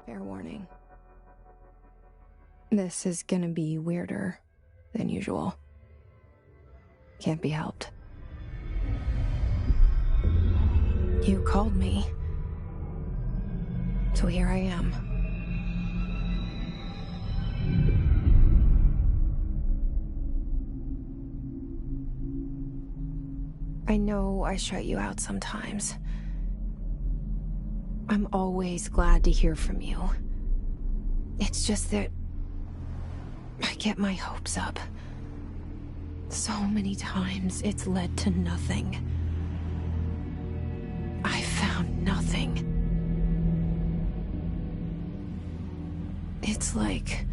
Fair warning. This is gonna be weirder than usual. Can't be helped. You called me. So here I am. I know I shut you out sometimes. I'm always glad to hear from you. It's just that I get my hopes up. So many times it's led to nothing. I found nothing. It's like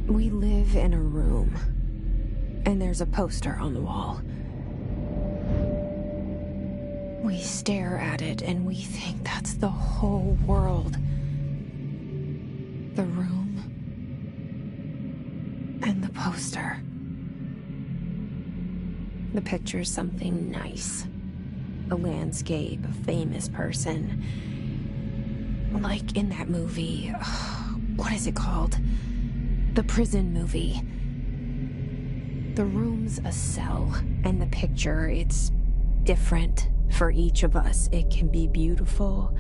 we live in a room, and there's a poster on the wall. We stare at it and we think that's the whole world. The room and the poster. The picture's something nice. A landscape, a famous person. Like in that movie, what is it called? The prison movie. The room's a cell, and the picture, it's different for each of us. It can be beautiful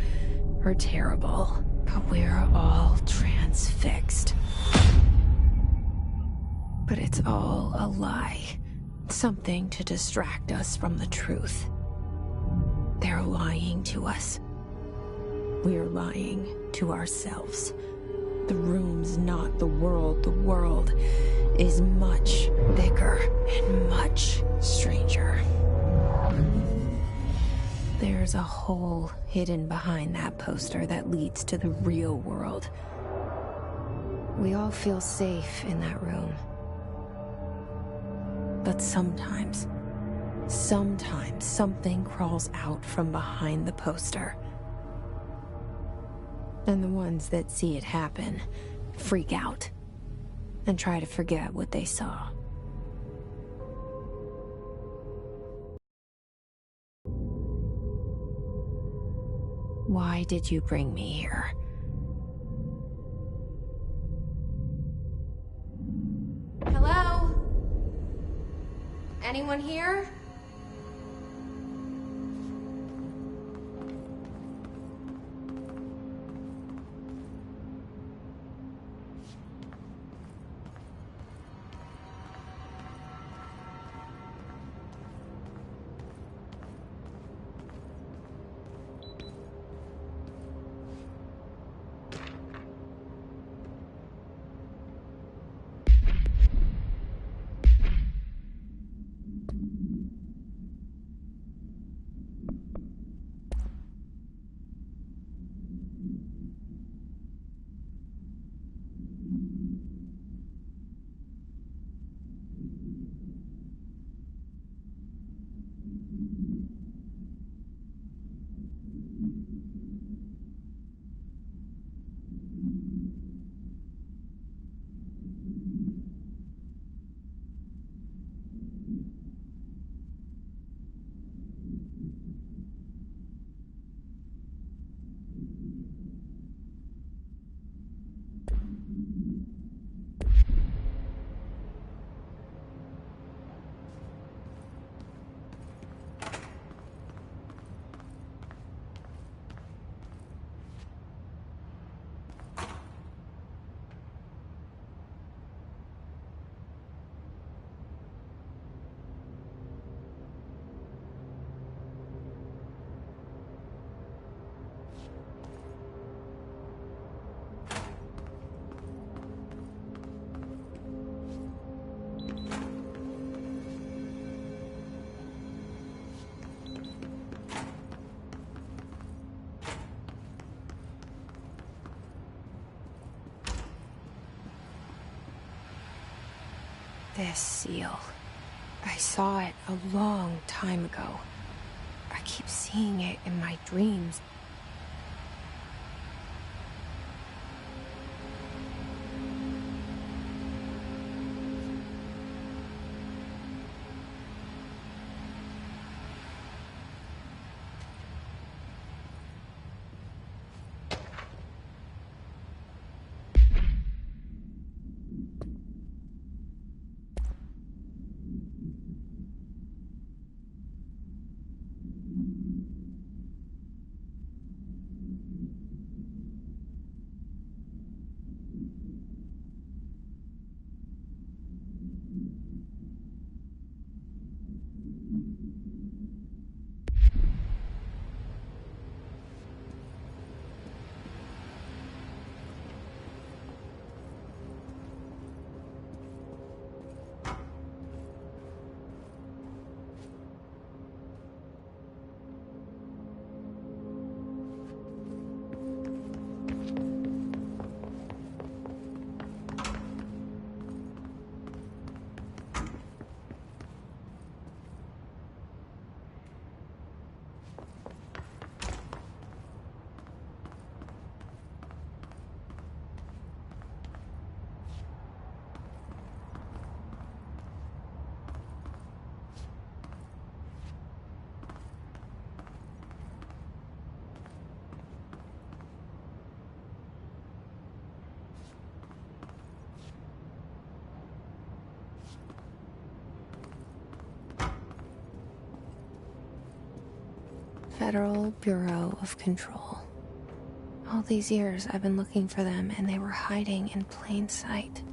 or terrible, but we're all transfixed. But it's all a lie. Something to distract us from the truth. They're lying to us. We're lying to ourselves. The room's not the world. The world is much bigger and much stranger. There's a hole hidden behind that poster that leads to the real world. We all feel safe in that room. But sometimes something crawls out from behind the poster. And the ones that see it happen freak out and try to forget what they saw. Why did you bring me here? Hello? Anyone here? This seal. I saw it a long time ago. I keep seeing it in my dreams. Federal Bureau of Control. All these years I've been looking for them, and they were hiding in plain sight.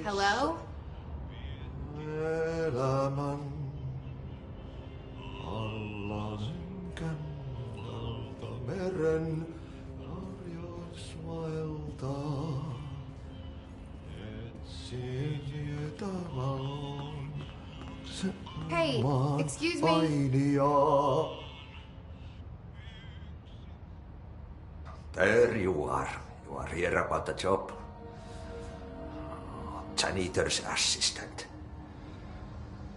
Hello? Elämän allasen kannalta meren harjausmailta etsin valon Hey, excuse me? painia. There you are. You are here about the job. Janitor's assistant.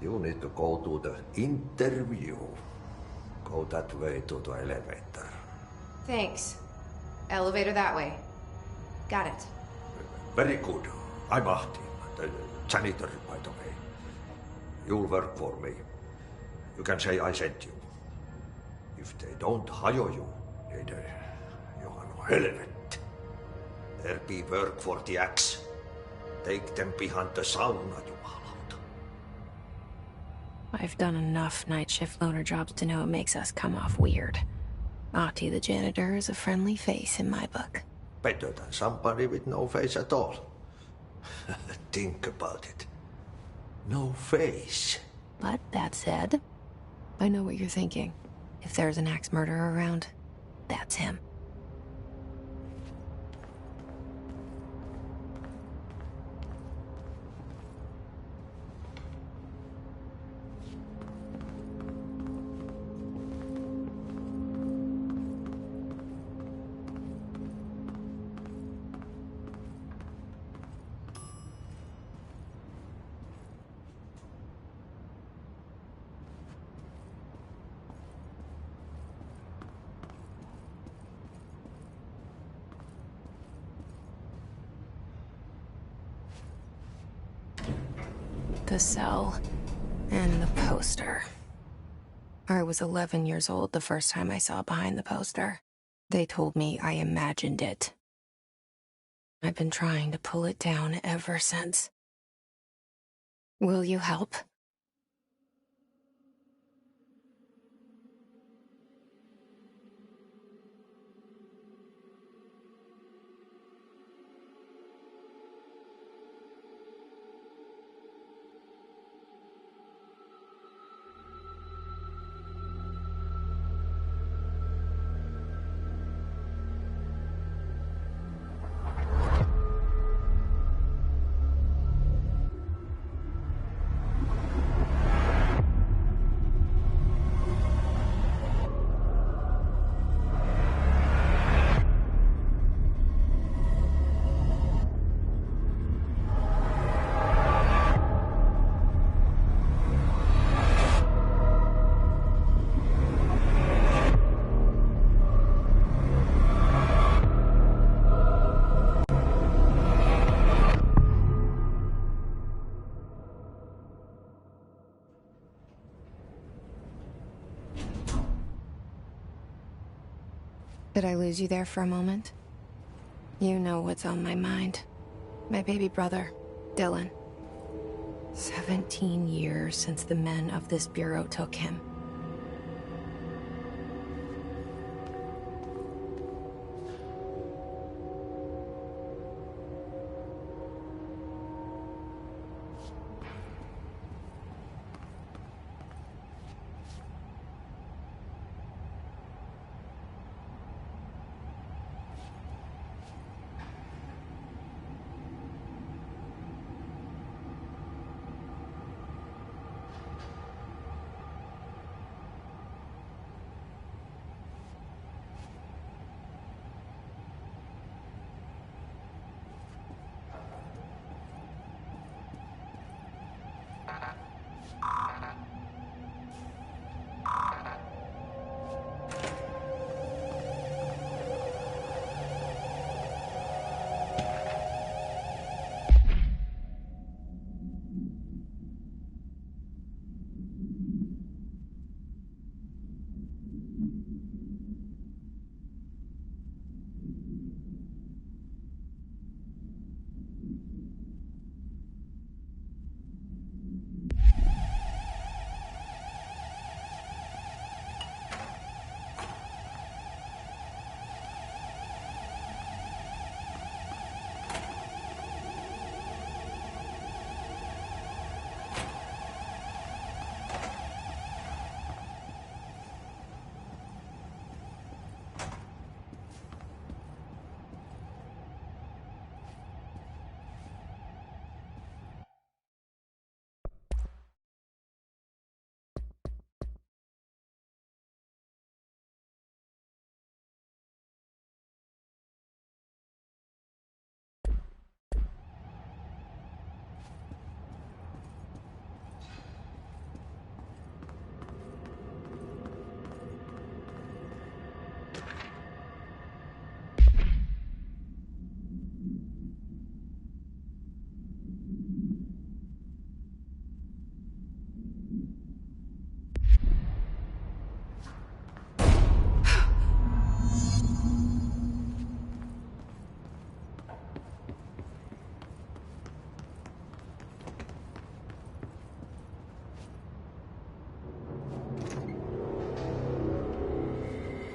You need to go to the interview. Go that way to the elevator. Thanks. Elevator that way. Got it. Very good. I'm Ahti, the janitor, by the way. You'll work for me. You can say I sent you. If they don't hire you, you are no helvet. There be work for the axe. Take them behind the sauna, jumalauta. I've done enough night shift loner jobs to know it makes us come off weird. Ahti the janitor is a friendly face in my book. Better than somebody with no face at all. Think about it. No face. But that said, I know what you're thinking. If there's an axe murderer around, that's him. The cell and the poster. I was 11 years old the first time I saw behind the poster. They told me I imagined it. I've been trying to pull it down ever since. Will you help? Did I lose you there for a moment? You know what's on my mind. My baby brother, Dylan. 17 years since the men of this bureau took him.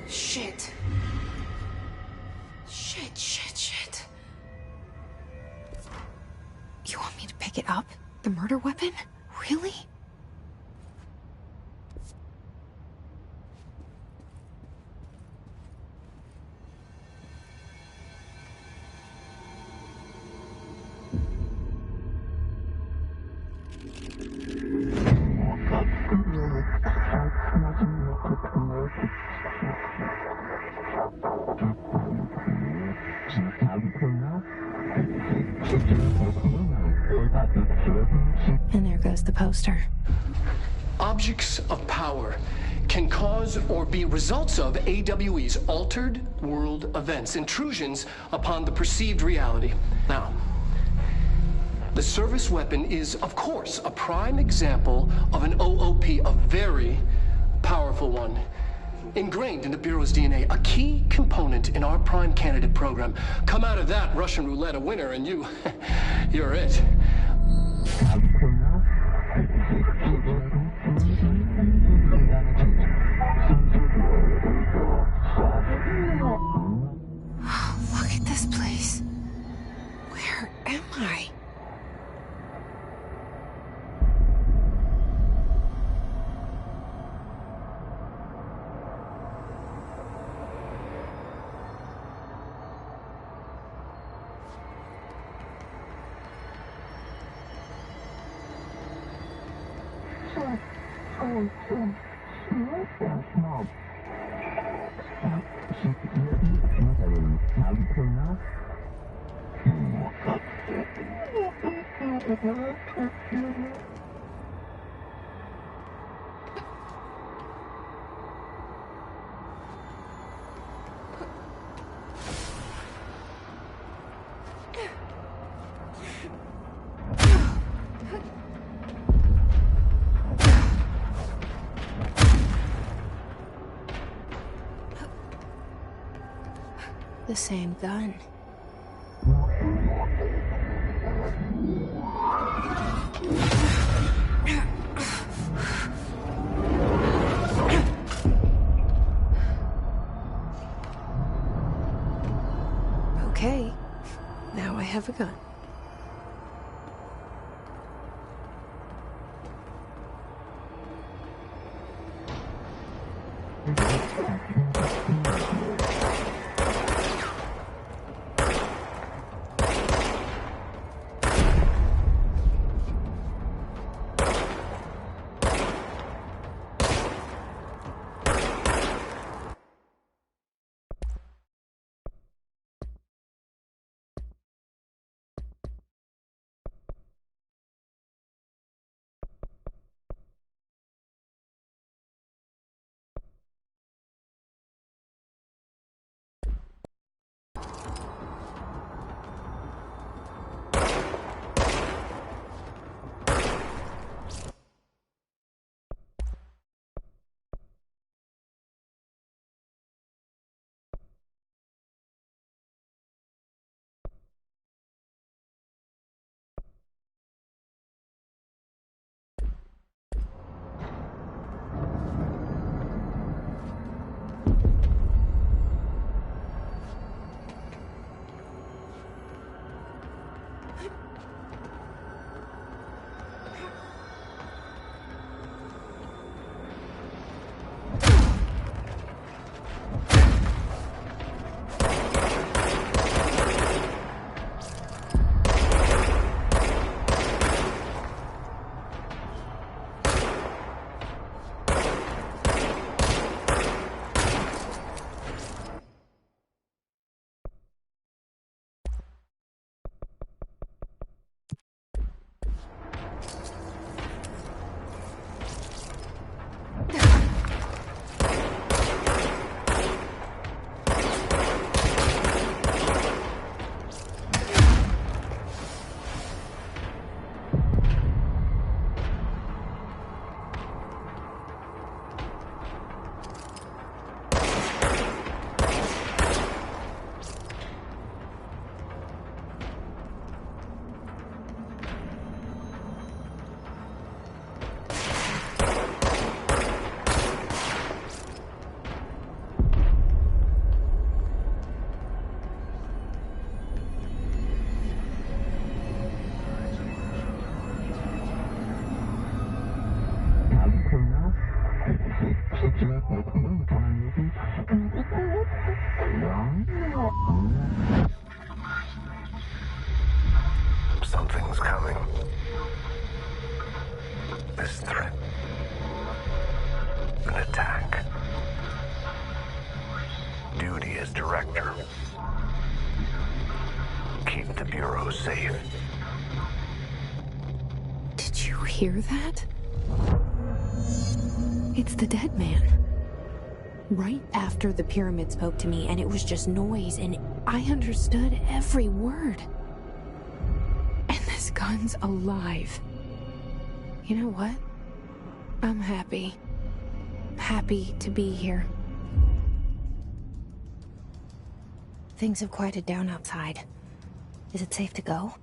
Shit. Shit. You want me to pick it up? The murder weapon? Really? And there goes the poster. Objects of power can cause or be results of AWE's altered world events, intrusions upon the perceived reality. Now, the service weapon is, of course, a prime example of an OOP, a very powerful one. Ingrained in the Bureau's DNA, a key component in our prime candidate program. Come out of that Russian roulette a winner and you're it. Look at this place. Where am I? The same gun. Okay, now I have a gun. Something's coming. This threat. An attack. Duty as director. Keep the Bureau safe. Did you hear that? It's the dead man. Right after the pyramid spoke to me, and it was just noise, and I understood every word. And this gun's alive. You know what? I'm happy. Happy to be here. Things have quieted down outside. Is it safe to go?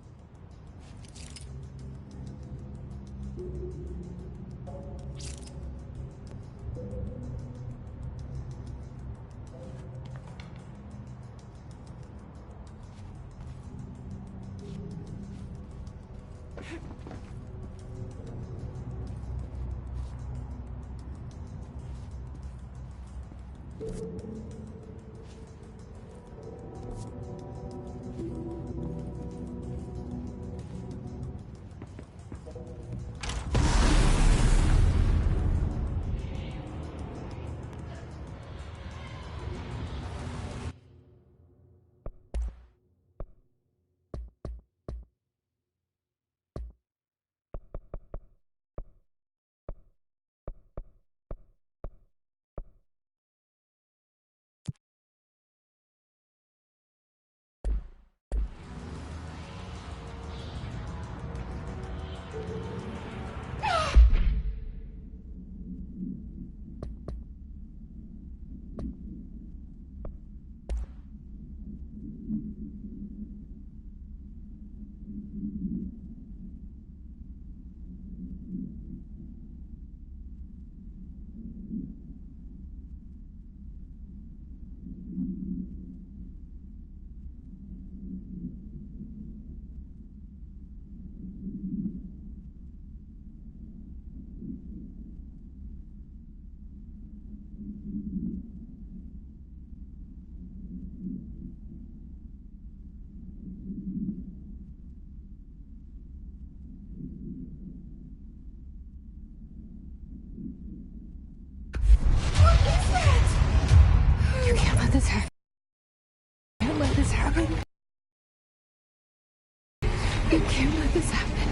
happen. You can't let this happen.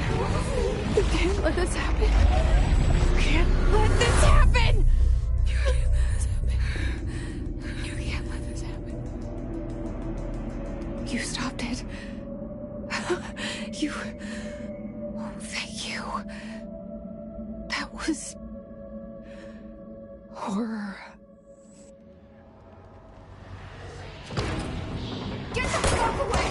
You can't let this happen. You can't let this happen. You can't let this happen. You can't let this happen. You stopped it. You... Oh, thank you. That was... horror. Get the fuck away!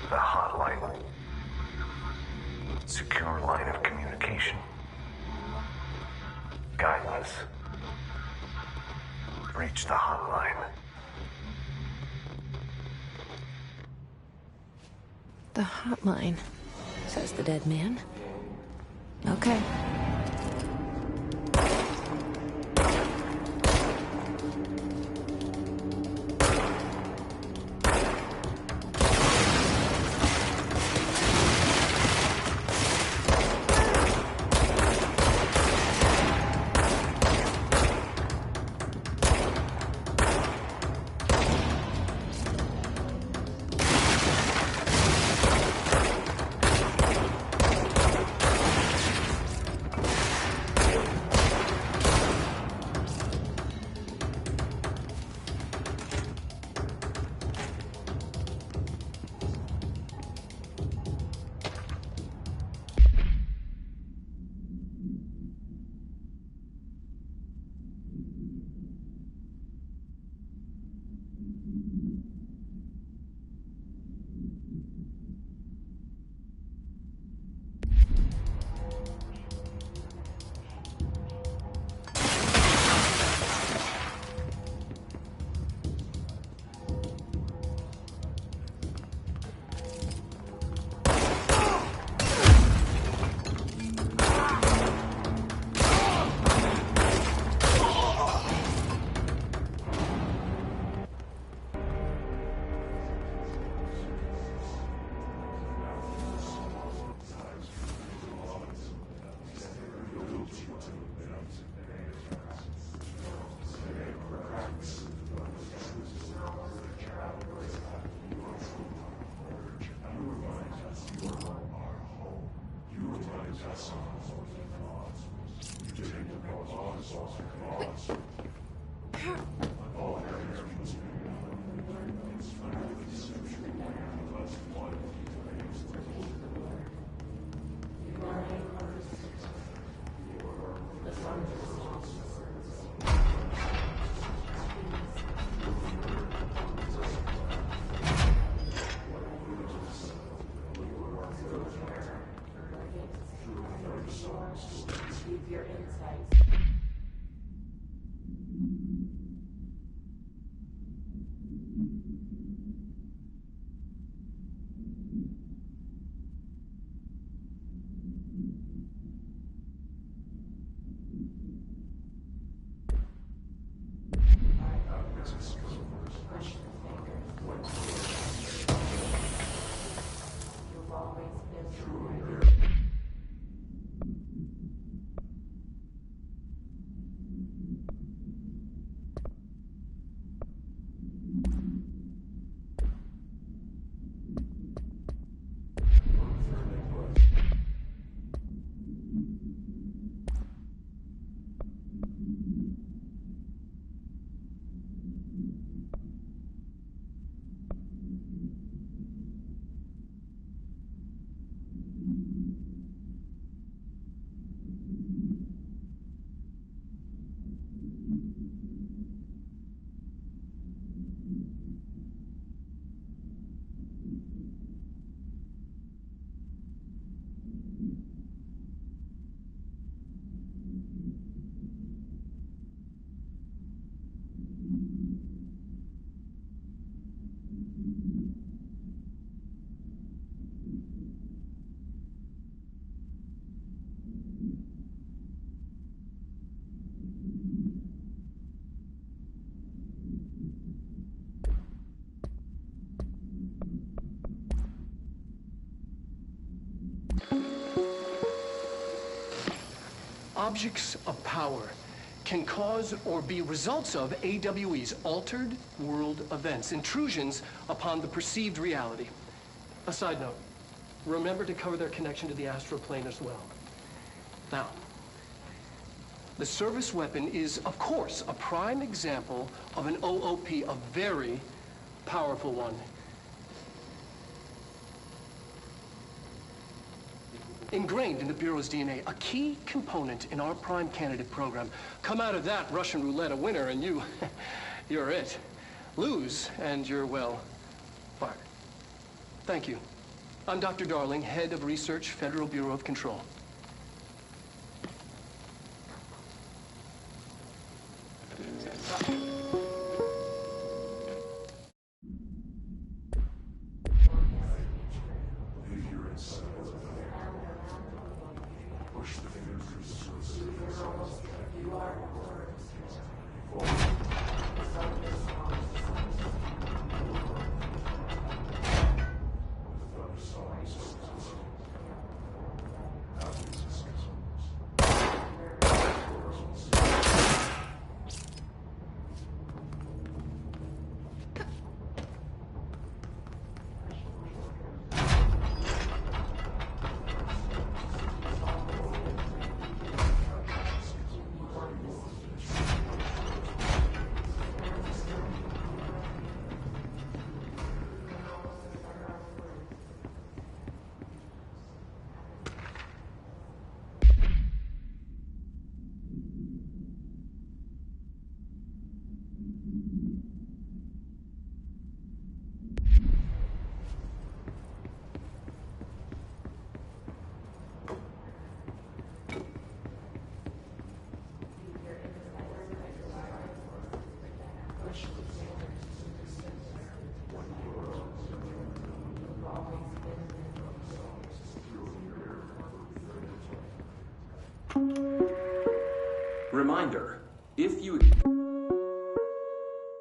The hotline. Secure line of communication. Guileless. Reach the hotline. The hotline, says the dead man. Okay. Objects of power can cause or be results of AWE's altered world events, intrusions upon the perceived reality. A side note, remember to cover their connection to the astral plane as well. Now, the service weapon is, of course, a prime example of an OOP, a very powerful one. Ingrained in the Bureau's DNA, a key component in our prime candidate program. Come out of that Russian roulette a winner and you're it. Lose and you're, well, fired. Thank you. I'm Dr. Darling, Head of Research, Federal Bureau of Control.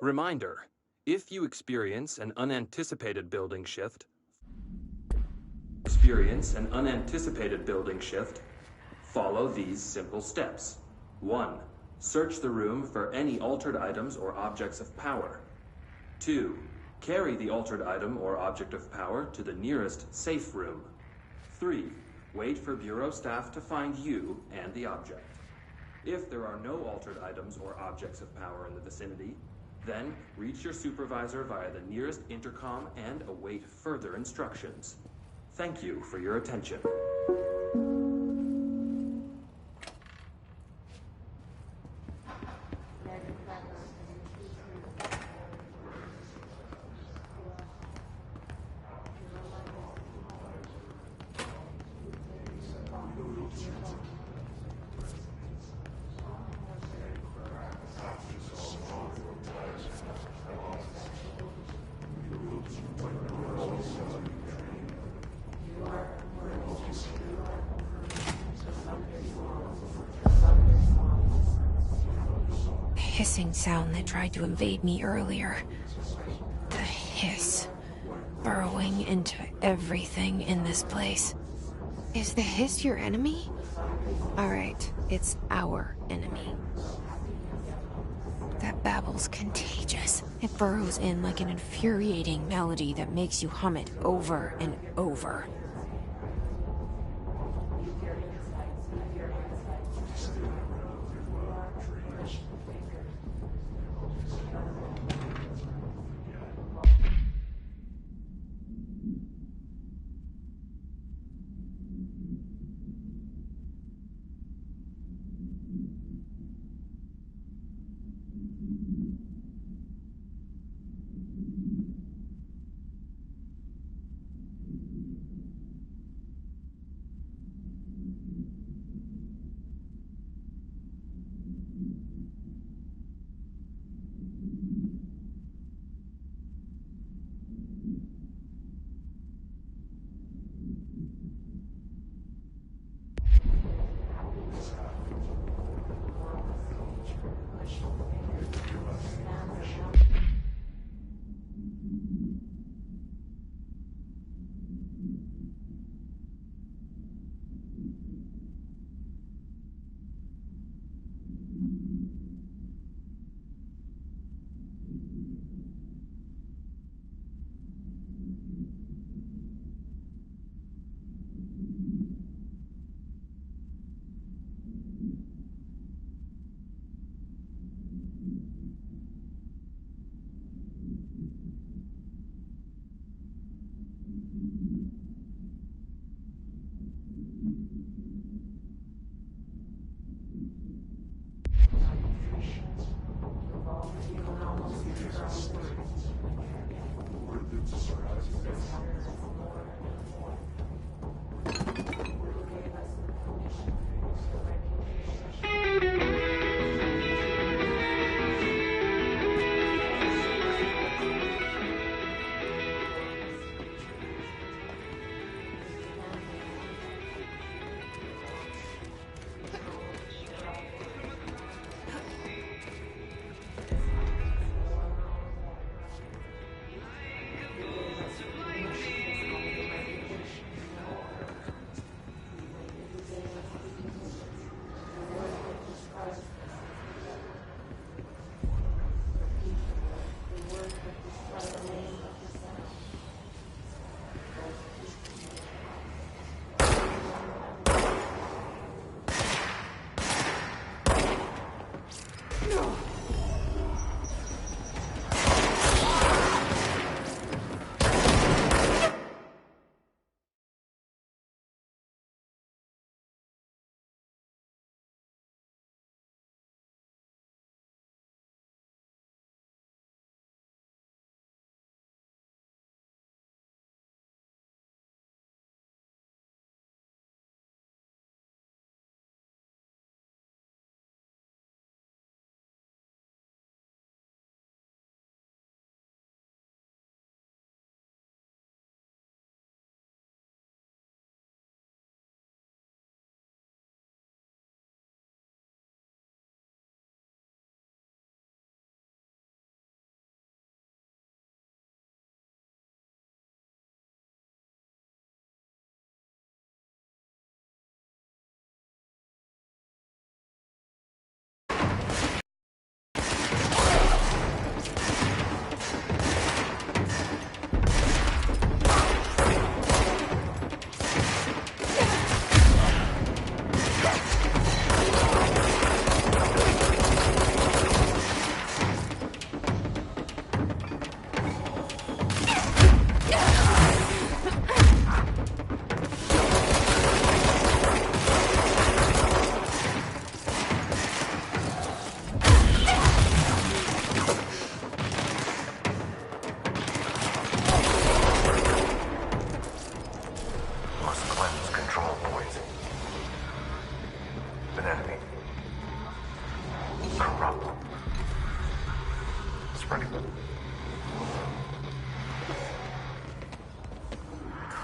Reminder, if you experience an unanticipated building shift, follow these simple steps. 1. Search the room for any altered items or objects of power. 2. Carry the altered item or object of power to the nearest safe room. 3. Wait for Bureau staff to find you and the object. If there are no altered items or objects of power in the vicinity, then reach your supervisor via the nearest intercom and await further instructions. Thank you for your attention. Hissing sound that tried to invade me earlier. The hiss, burrowing into everything in this place. Is the hiss your enemy? Alright, it's our enemy. That babble's contagious. It burrows in like an infuriating melody that makes you hum it over and over.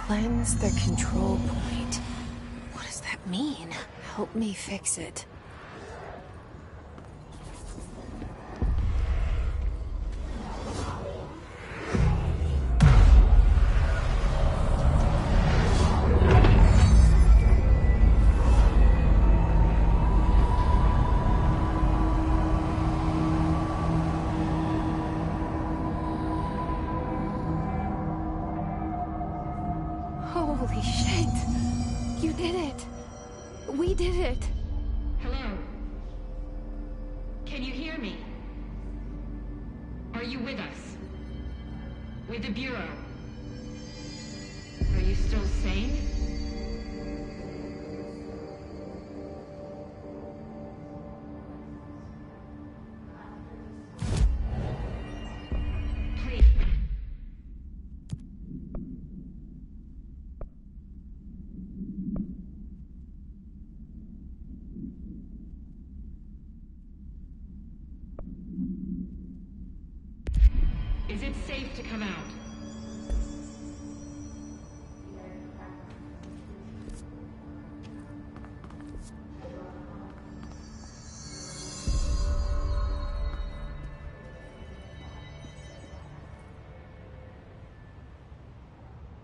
Cleanse the control point. What does that mean? Help me fix it. Holy shit! You did it! We did it! Hello? Can you hear me? Are you with us? With the Bureau? Are you still sane? Please. Is it safe to come out?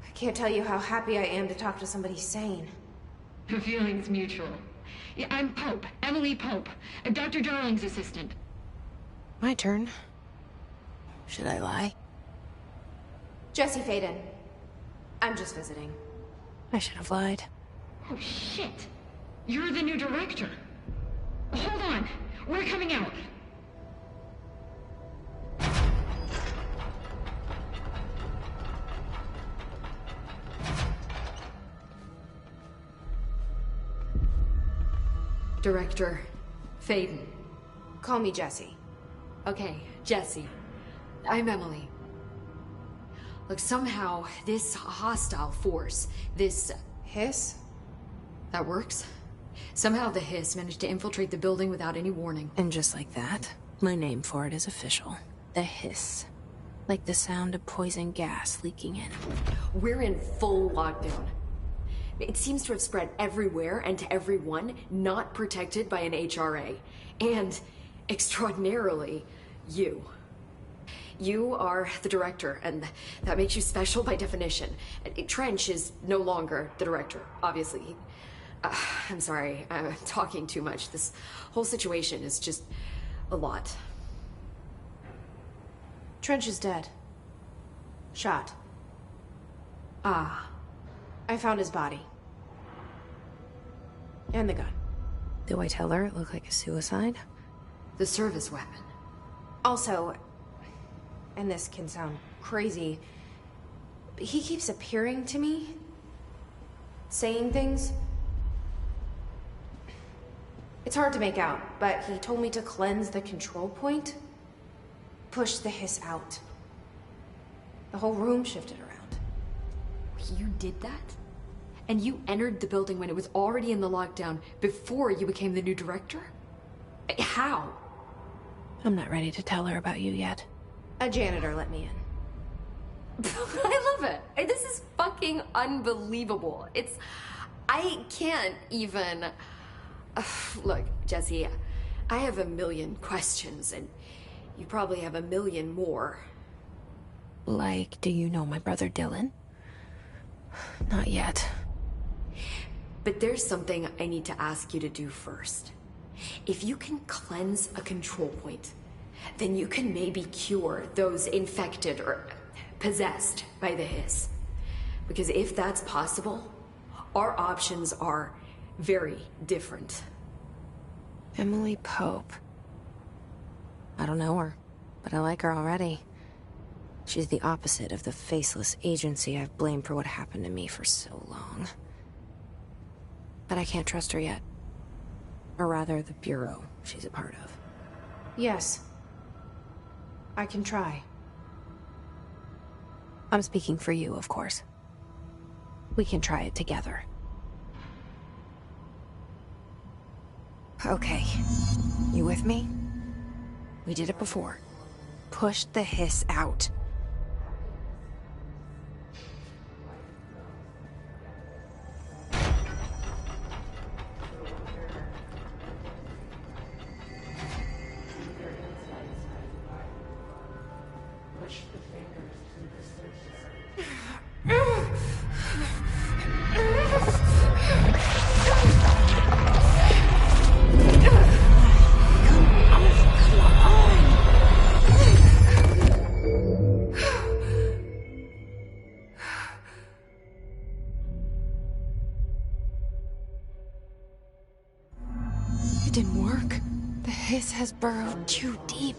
I can't tell you how happy I am to talk to somebody sane. The feeling's mutual. Yeah, I'm Pope, Emily Pope, Dr. Darling's assistant. My turn. Should I lie? Jesse Faden. I'm just visiting. I should have lied. Oh, shit. You're the new director. Hold on. We're coming out. Director Faden. Call me Jessie. Okay, Jessie. I'm Emily. Look, somehow, this hostile force, this... Hiss? That works? Somehow the Hiss managed to infiltrate the building without any warning. And just like that, my name for it is official. The Hiss. Like the sound of poison gas leaking in. We're in full lockdown. It seems to have spread everywhere and to everyone not protected by an HRA. And, extraordinarily, you. You are the director, and that makes you special by definition. Trench is no longer the director, obviously. I'm sorry, I'm talking too much. This whole situation is just a lot. Trench is dead. Shot. Ah. I found his body. And the gun. Do I tell her it looked like a suicide? The service weapon. Also, and this can sound crazy, but he keeps appearing to me, saying things. It's hard to make out, but he told me to cleanse the control point, push the Hiss out. The whole room shifted around. You did that? And you entered the building when it was already in the lockdown before you became the new director? How? I'm not ready to tell her about you yet. A janitor let me in. I love it. This is fucking unbelievable. I can't even... Look, Jessie, I have a million questions, and you probably have a million more. Like, do you know my brother Dylan? Not yet. But there's something I need to ask you to do first. If you can cleanse a control point, then you can maybe cure those infected or possessed by the Hiss. Because if that's possible, our options are very different. Emily Pope. I don't know her, but I like her already. She's the opposite of the faceless agency I've blamed for what happened to me for so long. But I can't trust her yet. Or rather, the Bureau she's a part of. Yes. I can try. I'm speaking for you, of course. We can try it together. Okay. You with me? We did it before. Push the Hiss out. It didn't work. The Hiss has burrowed too deep.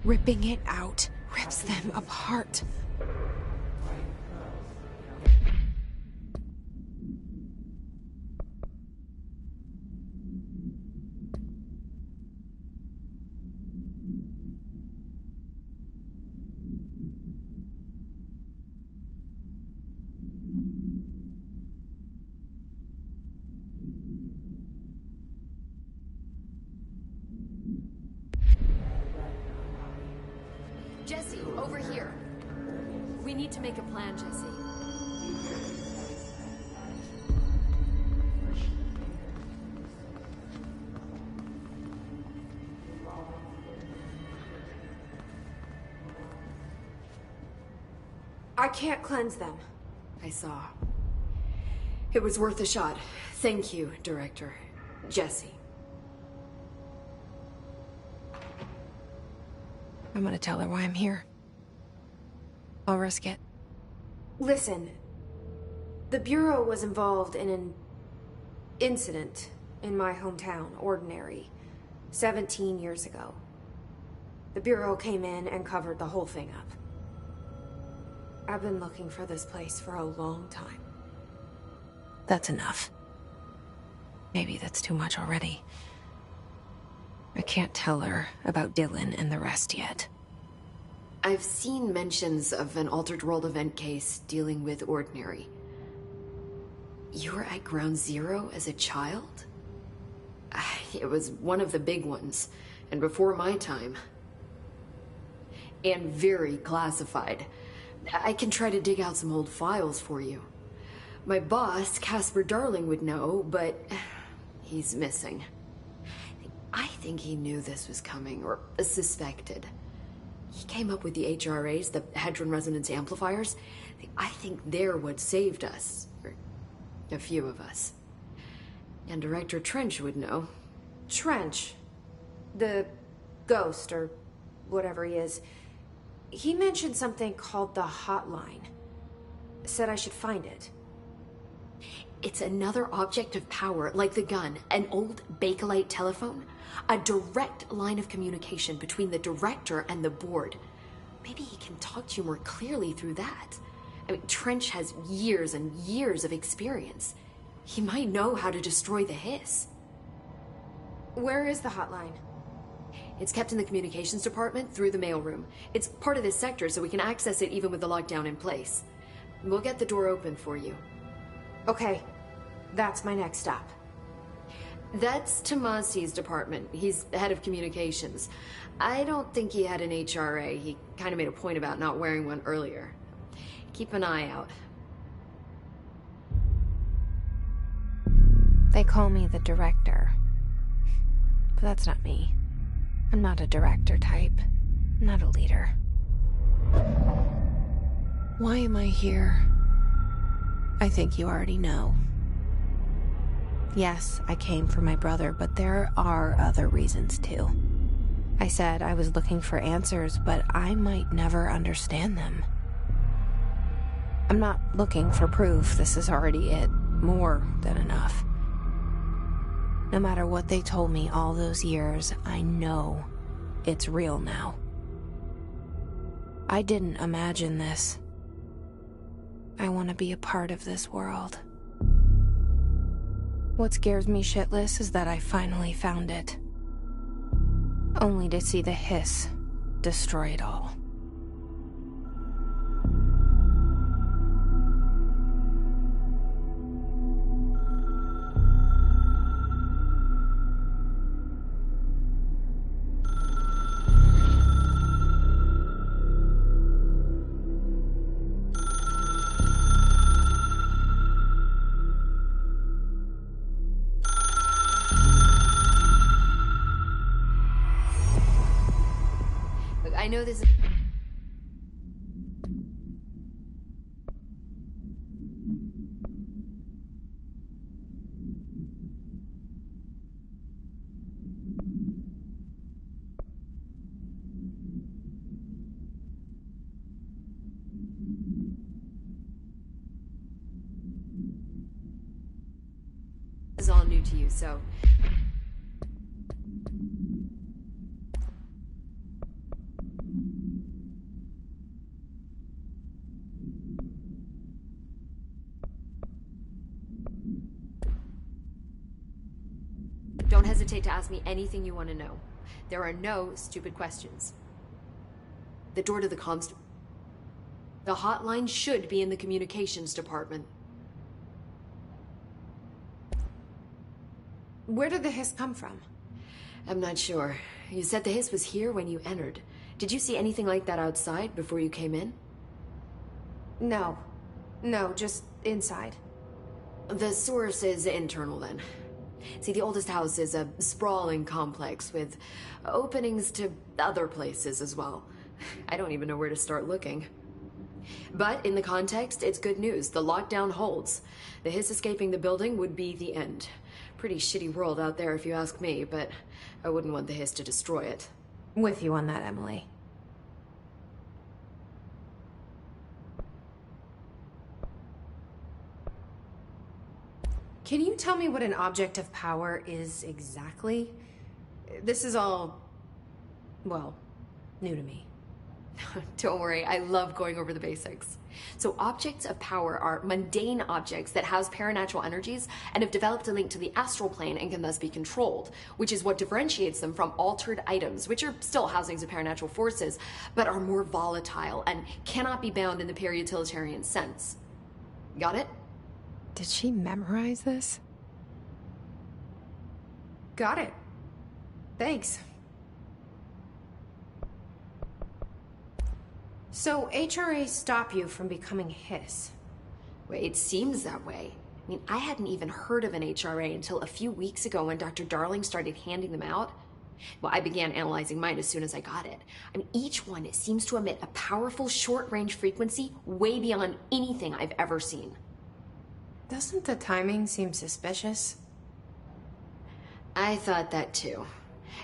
Ripping it out rips them apart. Jessie, over here. We need to make a plan, Jessie. I can't cleanse them. I saw. It was worth a shot. Thank you, Director. Jesse. I'm gonna tell her why I'm here. I'll risk it. Listen, the Bureau was involved in an incident in my hometown, Ordinary, 17 years ago. The Bureau came in and covered the whole thing up. I've been looking for this place for a long time. That's enough. Maybe that's too much already. I can't tell her about Dylan and the rest yet. I've seen mentions of an Altered World event case dealing with Ordinary. You were at Ground Zero as a child? It was one of the big ones, and before my time. And very classified. I can try to dig out some old files for you. My boss, Casper Darling, would know, but he's missing. I think he knew this was coming, or suspected. He came up with the HRAs, the Hadron Resonance Amplifiers. I think they're what saved us. Or a few of us. And Director Trench would know. Trench? The ghost, or whatever he is. He mentioned something called the Hotline. Said I should find it. It's another object of power, like the gun, an old Bakelite telephone. A direct line of communication between the director and the board. Maybe he can talk to you more clearly through that. I mean, Trench has years and years of experience. He might know how to destroy the Hiss. Where is the hotline? It's kept in the communications department through the mailroom. It's part of this sector, so we can access it even with the lockdown in place. We'll get the door open for you. Okay, that's my next stop. That's Tomasi's department. He's head of communications. I don't think he had an HRA. He kind of made a point about not wearing one earlier. Keep an eye out. They call me the director. But that's not me. I'm not a director type. I'm not a leader. Why am I here? I think you already know. Yes, I came for my brother, but there are other reasons too. I said I was looking for answers, but I might never understand them. I'm not looking for proof. This is already it. More than enough. No matter what they told me all those years, I know it's real now. I didn't imagine this. I want to be a part of this world. What scares me shitless is that I finally found it. Only to see the Hiss destroy it all. I know this is all new to you, so don't hesitate to ask me anything you want to know. There are no stupid questions. The door to the comms... The hotline should be in the communications department. Where did the Hiss come from? I'm not sure. You said the Hiss was here when you entered. Did you see anything like that outside before you came in? No. No, just inside. The source is internal, then. See, the oldest house is a sprawling complex with openings to other places as well. I don't even know where to start looking. But in the context, it's good news. The lockdown holds. The Hiss escaping the building would be the end. Pretty shitty world out there if you ask me, but I wouldn't want the Hiss to destroy it. With you on that, Emily. Can you tell me what an object of power is exactly? This is all, well, new to me. Don't worry, I love going over the basics. So objects of power are mundane objects that house paranatural energies and have developed a link to the astral plane and can thus be controlled, which is what differentiates them from altered items, which are still housings of paranatural forces, but are more volatile and cannot be bound in the peri-utilitarian sense. Got it? Did she memorize this? Got it. Thanks. So, HRAs stop you from becoming Hiss? Well, it seems that way. I mean, I hadn't even heard of an HRA until a few weeks ago when Dr. Darling started handing them out. Well, I began analyzing mine as soon as I got it. I mean, each one seems to emit a powerful short-range frequency way beyond anything I've ever seen. Doesn't the timing seem suspicious? I thought that too.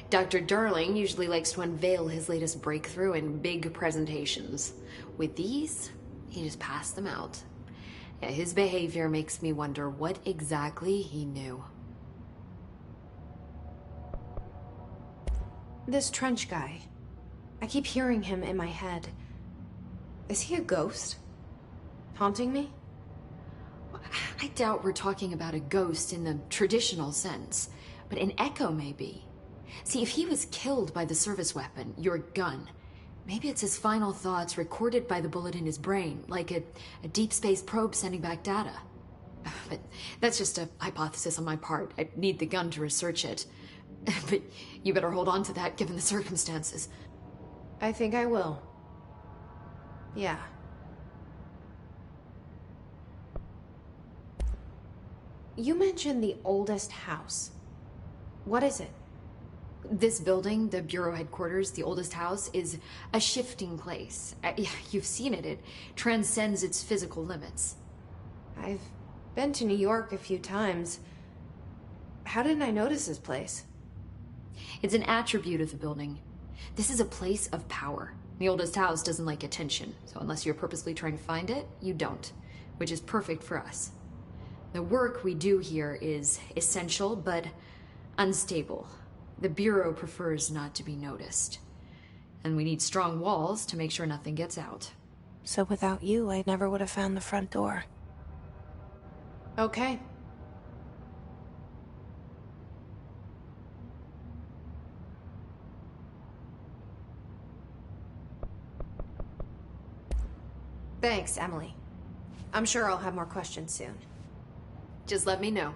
Dr. Darling usually likes to unveil his latest breakthrough in big presentations. With these, he just passed them out. Yeah, his behavior makes me wonder what exactly he knew. This Trench guy. I keep hearing him in my head. Is he a ghost? Haunting me? I doubt we're talking about a ghost in the traditional sense, but an echo maybe. See, if he was killed by the service weapon, your gun, maybe it's his final thoughts recorded by the bullet in his brain, like a deep space probe sending back data. But that's just a hypothesis on my part. I need the gun to research it. But you better hold on to that given the circumstances. I think I will. Yeah. You mentioned the oldest house. What is it? This building, the Bureau headquarters, the oldest house, is a shifting place. You've seen it. It transcends its physical limits. I've been to New York a few times. How didn't I notice this place? It's an attribute of the building. This is a place of power. The oldest house doesn't like attention, so unless you're purposely trying to find it, you don't, which is perfect for us. The work we do here is essential, but unstable. The Bureau prefers not to be noticed. And we need strong walls to make sure nothing gets out. So without you, I never would have found the front door. Okay. Thanks, Emily. I'm sure I'll have more questions soon. Just let me know.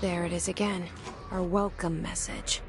There it is again. Our welcome message.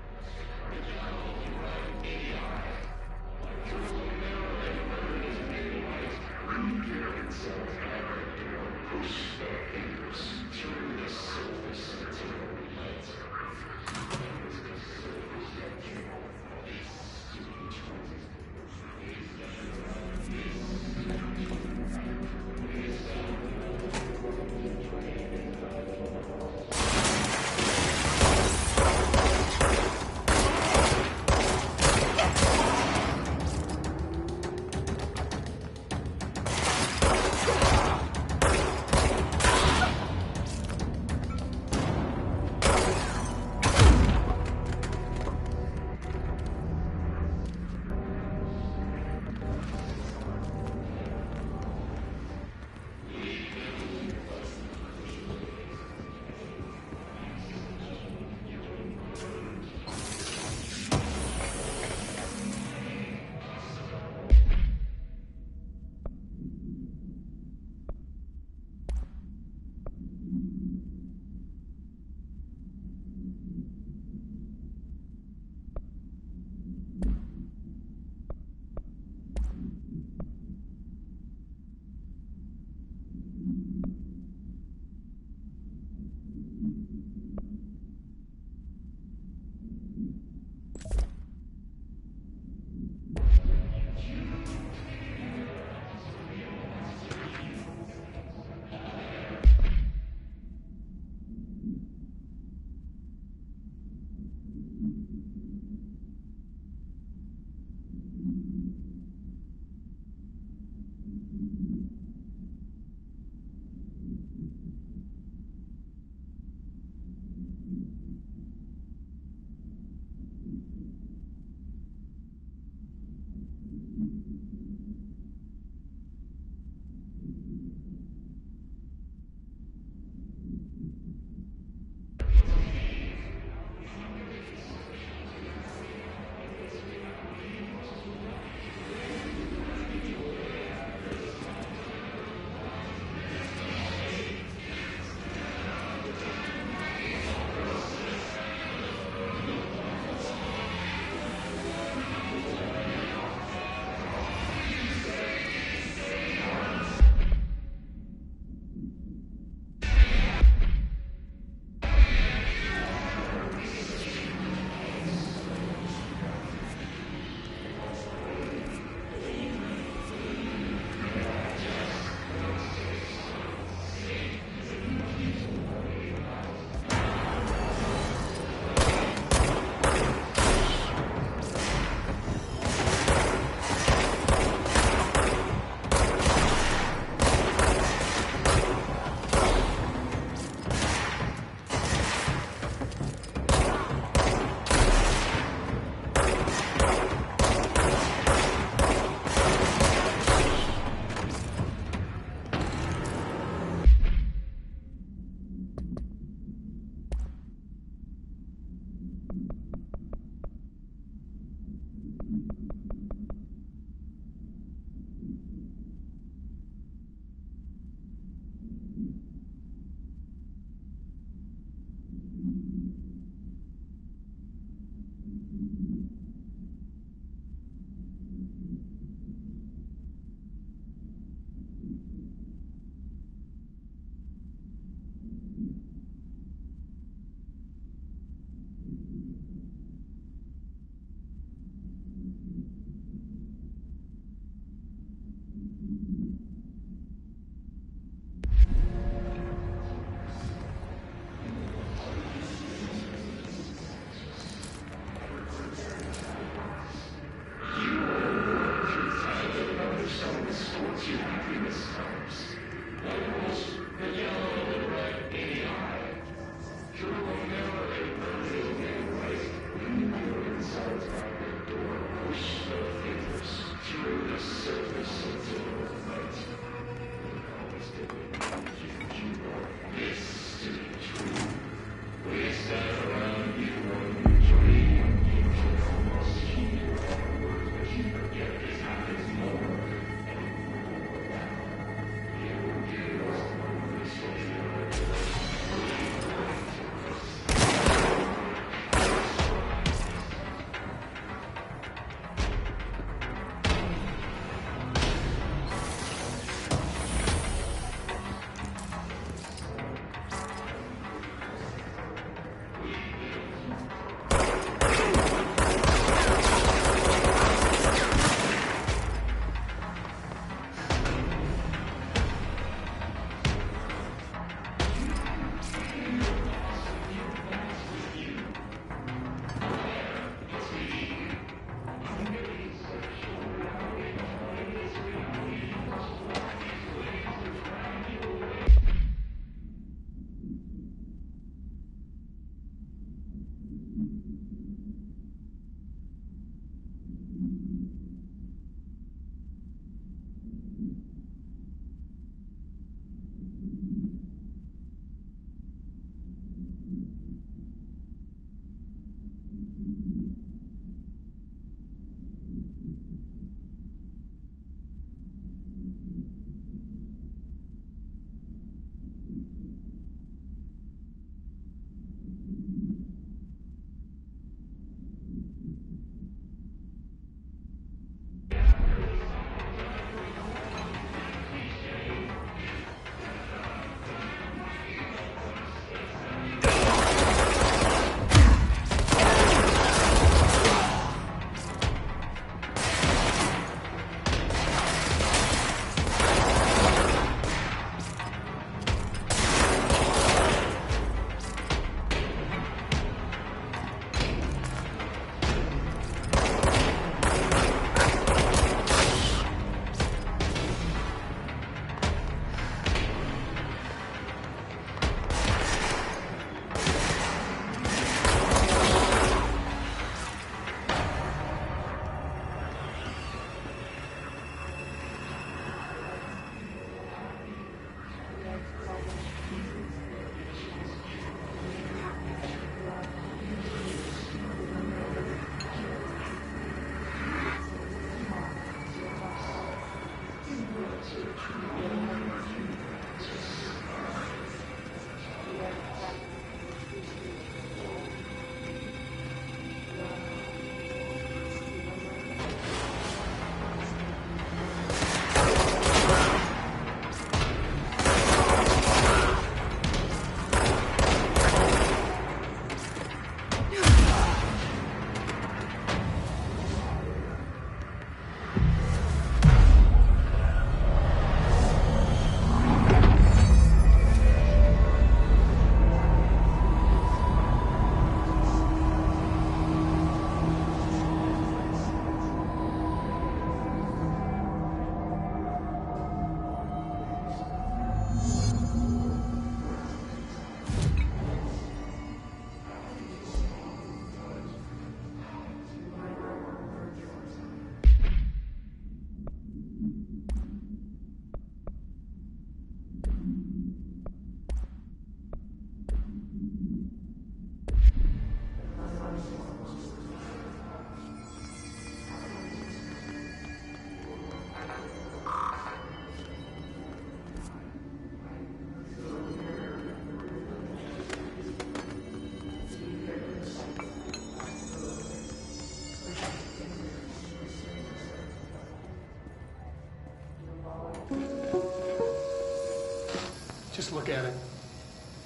Just look at it.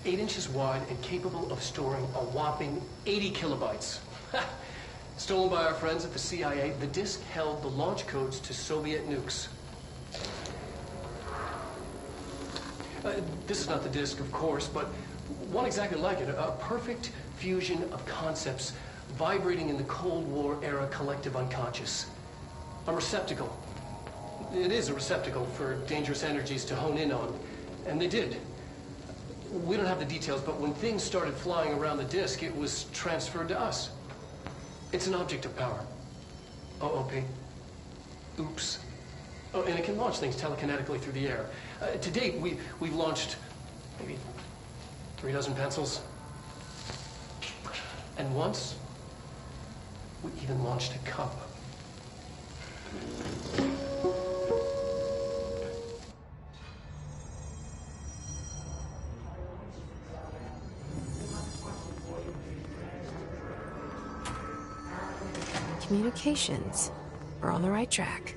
8 inches wide and capable of storing a whopping 80 kilobytes. Stolen by our friends at the CIA, the disk held the launch codes to Soviet nukes. This is not the disk, of course, but one exactly like it. A perfect fusion of concepts vibrating in the Cold War era collective unconscious. A receptacle. It is a receptacle for dangerous energies to hone in on. And they did. We don't have the details, but when things started flying around the disk, it was transferred to us. It's an object of power. OOP. Oops. Oh, and it can launch things telekinetically through the air. To date, we've launched maybe 3 dozen pencils. And once, we even launched a cup. Communications. We're on the right track.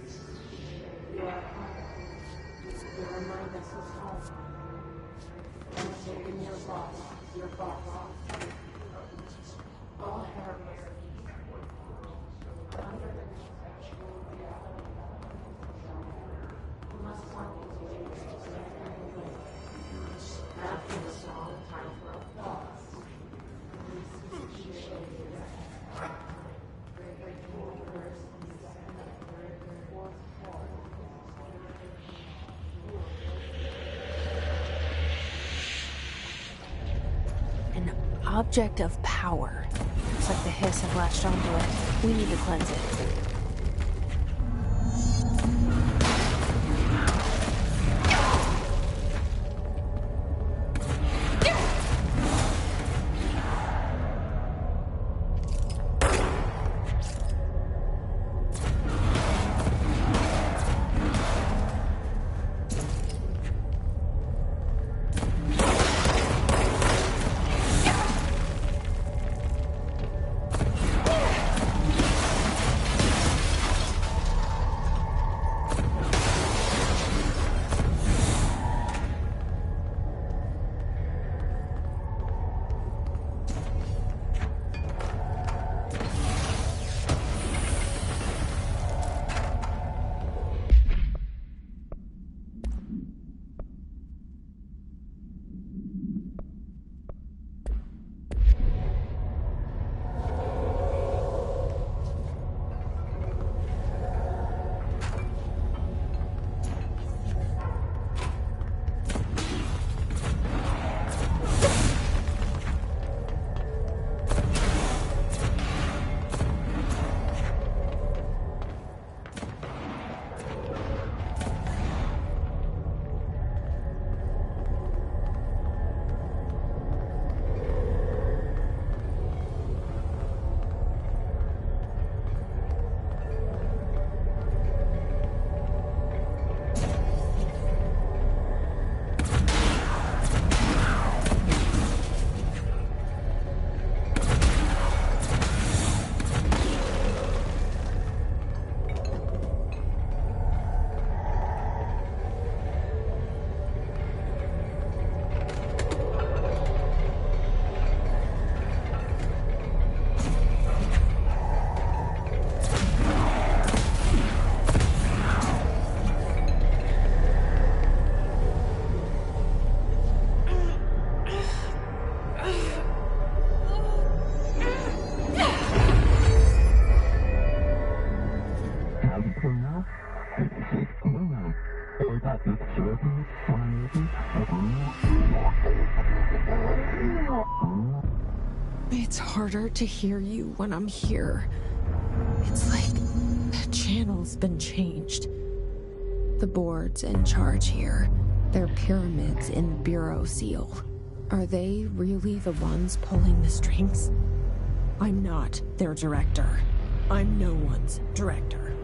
Object of power. Looks like the hiss have latched onto it. We need to cleanse it. It's harder to hear you when I'm here. It's like the channel's been changed. The board's in charge here. They're pyramids in the Bureau seal. Are they really the ones pulling the strings? I'm not their director. I'm no one's director.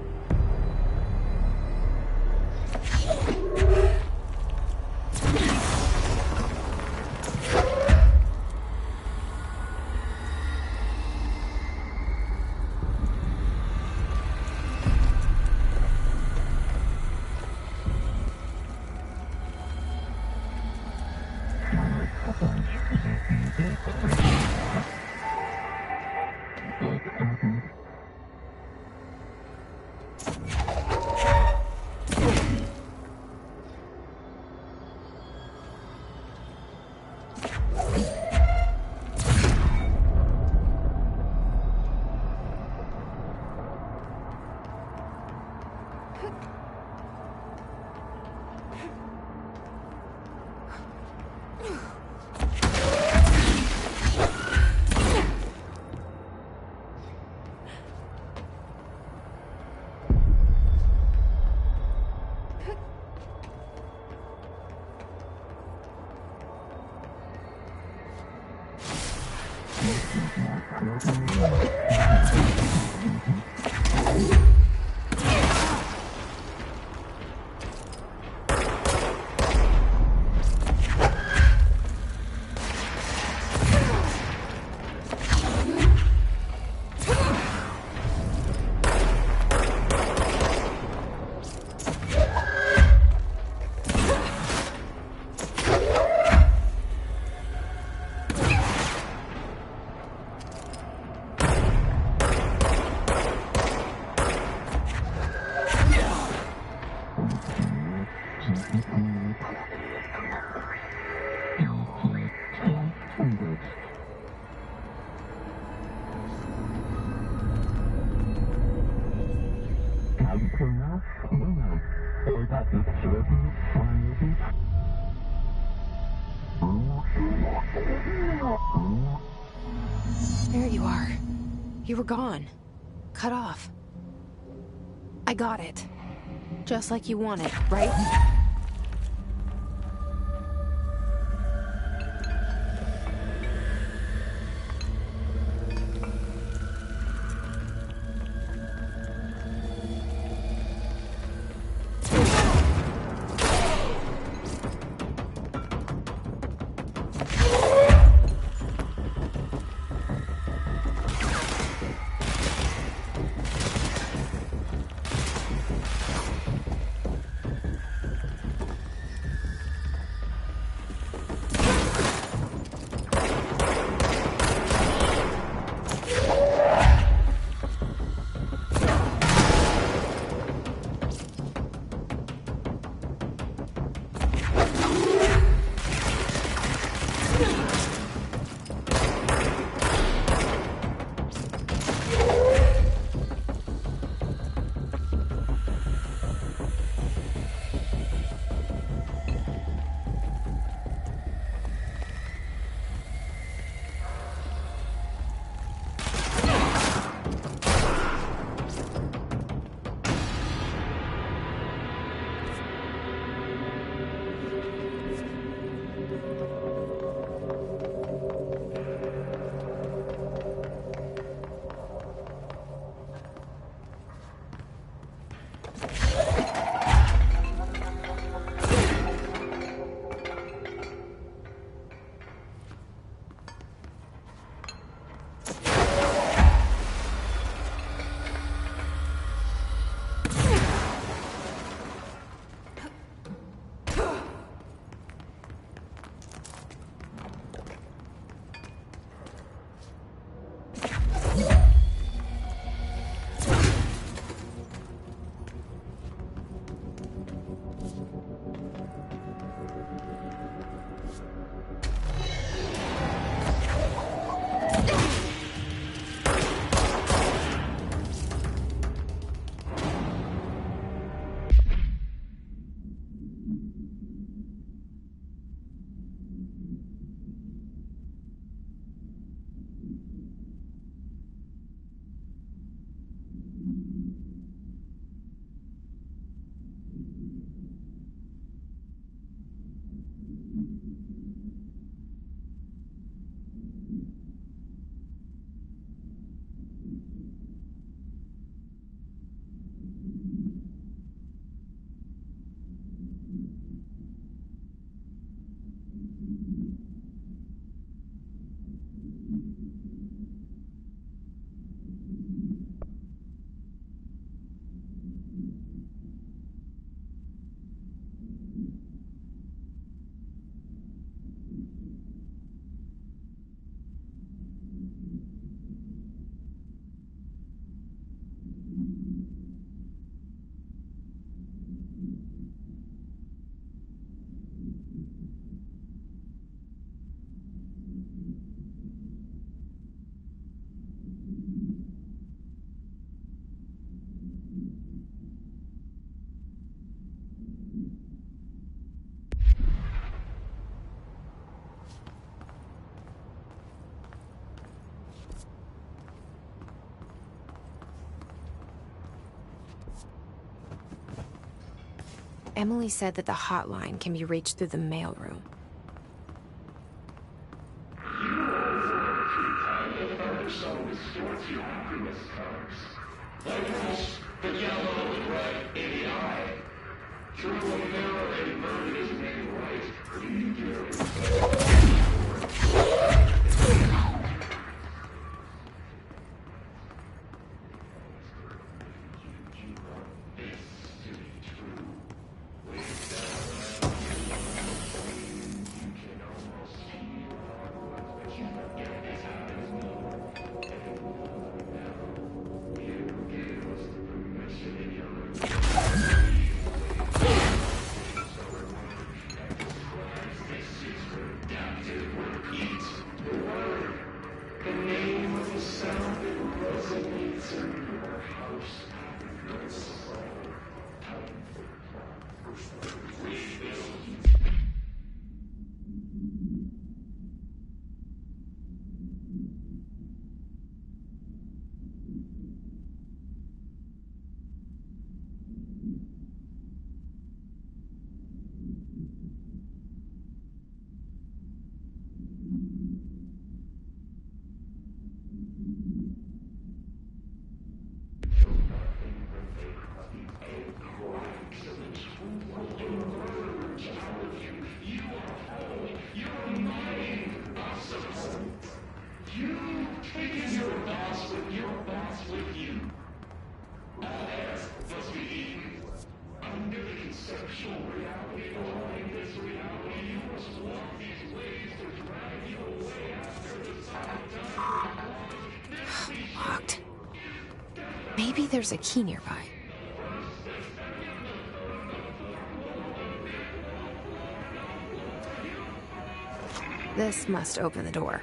There you are. You were gone. Cut off. I got it. Just like you wanted, right? Emily said that the hotline can be reached through the mailroom. Locked. Maybe there's a key nearby. This must open the door.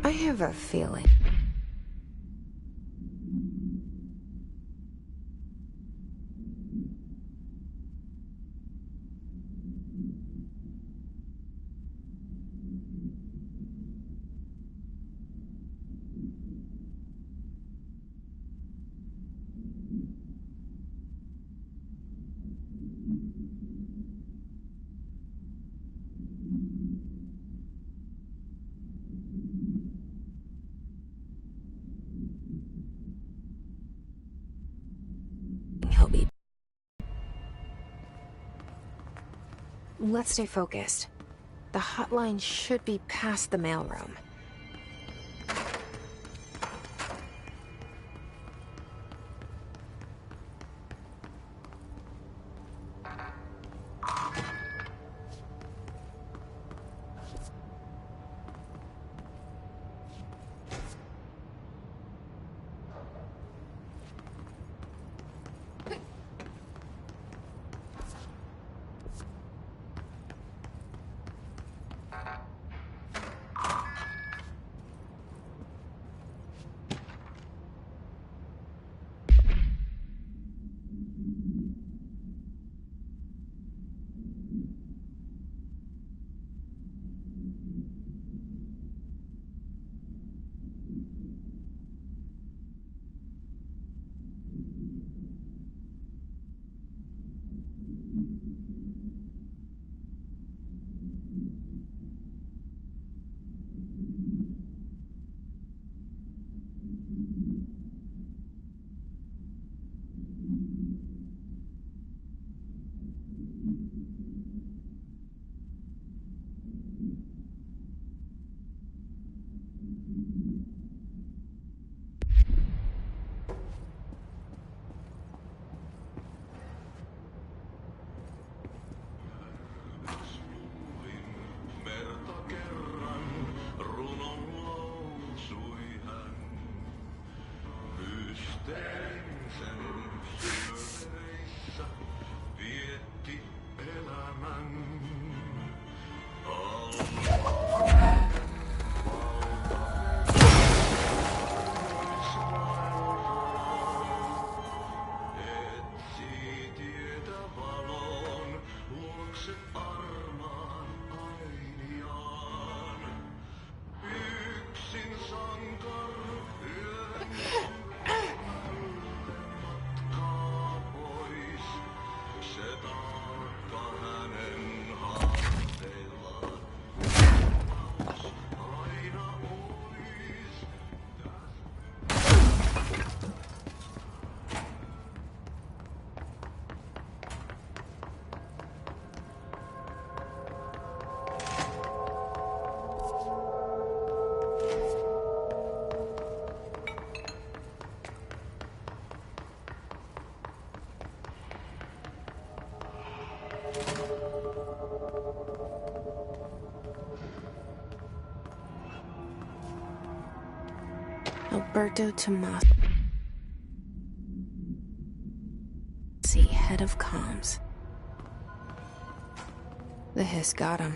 I have a feeling. let's stay focused. The hotline should be past the mailroom. Alberto Tomasi, head of comms. The hiss got him.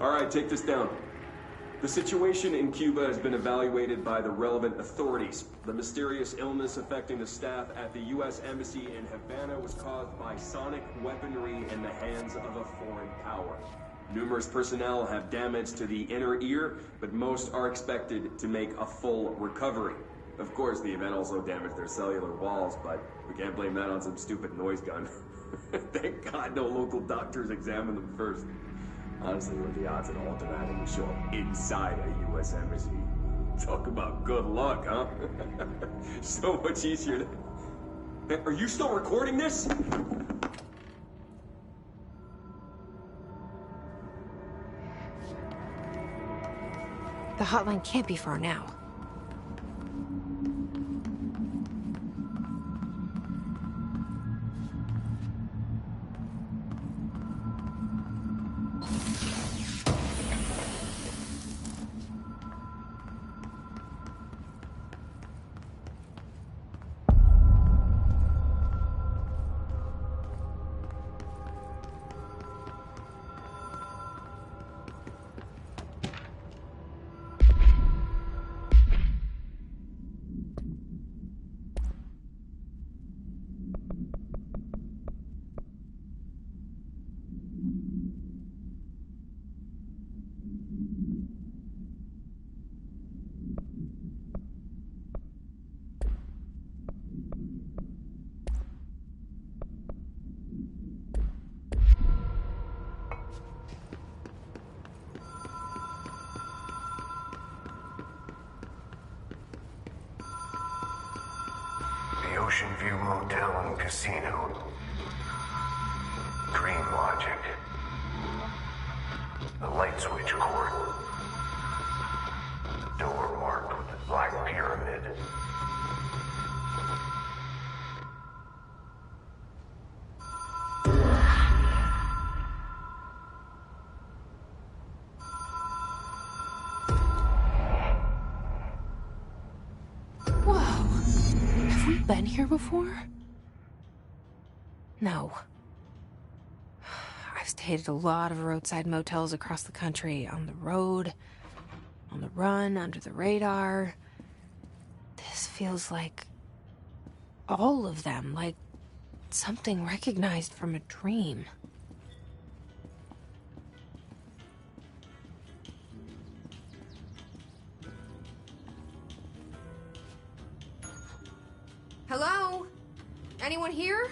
All right, take this down. The situation in Cuba has been evaluated by the relevant authorities. The mysterious illness affecting the staff at the U.S. Embassy in Havana was caused by sonic weaponry in the hands of a foreign power. Numerous personnel have damage to the inner ear, but most are expected to make a full recovery. Of course, the event also damaged their cellular walls, but we can't blame that on some stupid noise gun. Thank God no local doctors examined them first. Honestly, what are the odds that Ultimatum will show up inside a U.S. embassy? Talk about good luck, huh? So much easier to... Hey, are you still recording this? The hotline can't be far now. Ocean View Motel and Casino. Dream Logic. The light switch court. The door marked with the Black Pyramid. Whoa. Have we been here before? No. I've stayed at a lot of roadside motels across the country, on the road, on the run, under the radar. This feels like all of them, like something recognized from a dream. Hello? Anyone here?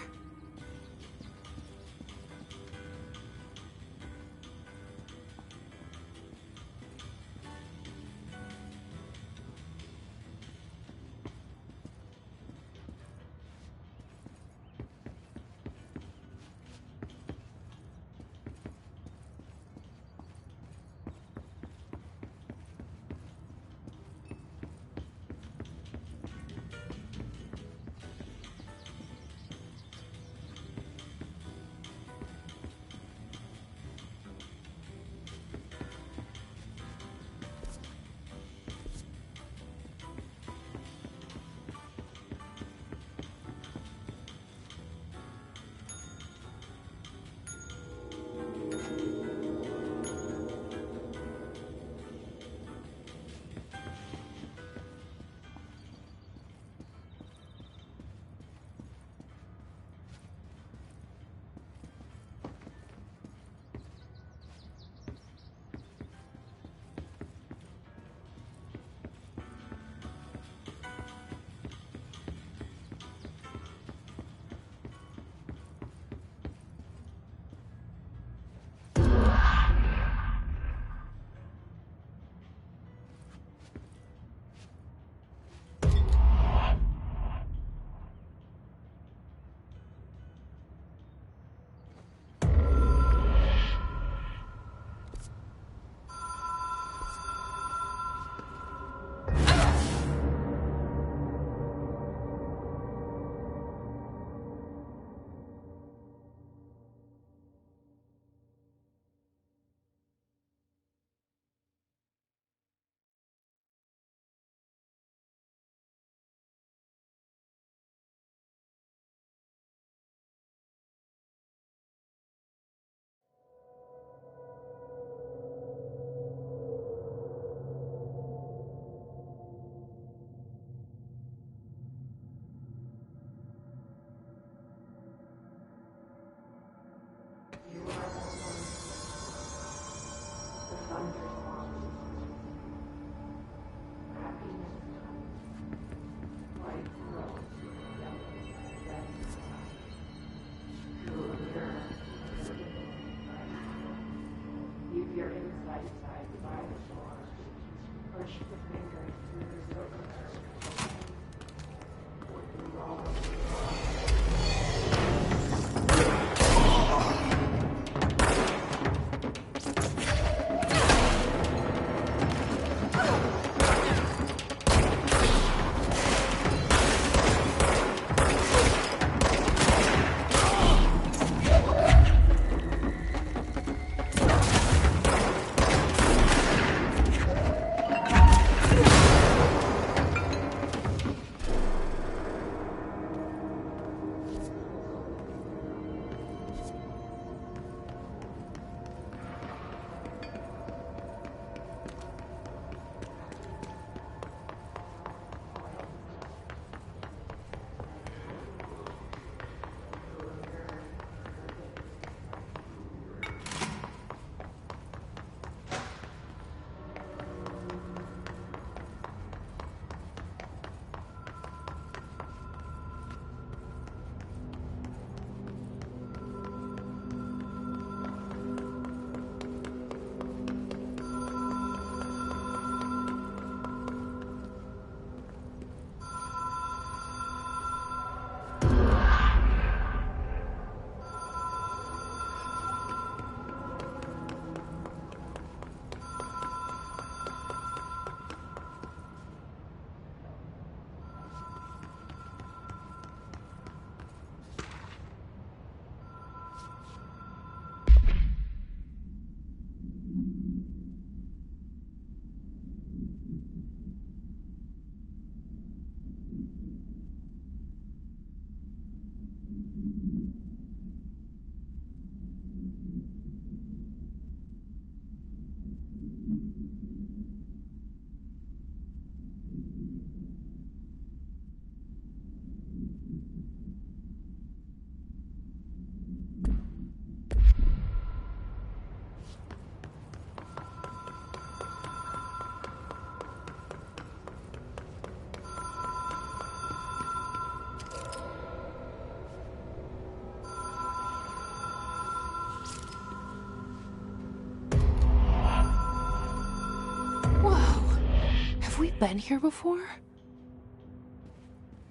we been here before?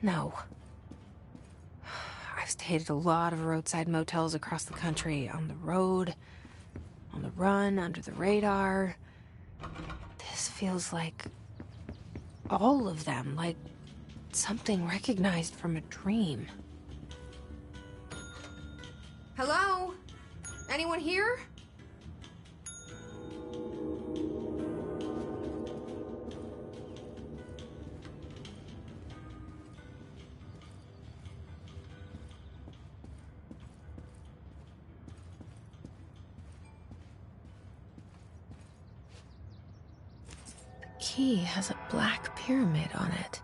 No. I've stayed at a lot of roadside motels across the country, on the road, on the run, under the radar. This feels like all of them, like something recognized from a dream. Hello? Anyone here? The key has a black pyramid on it.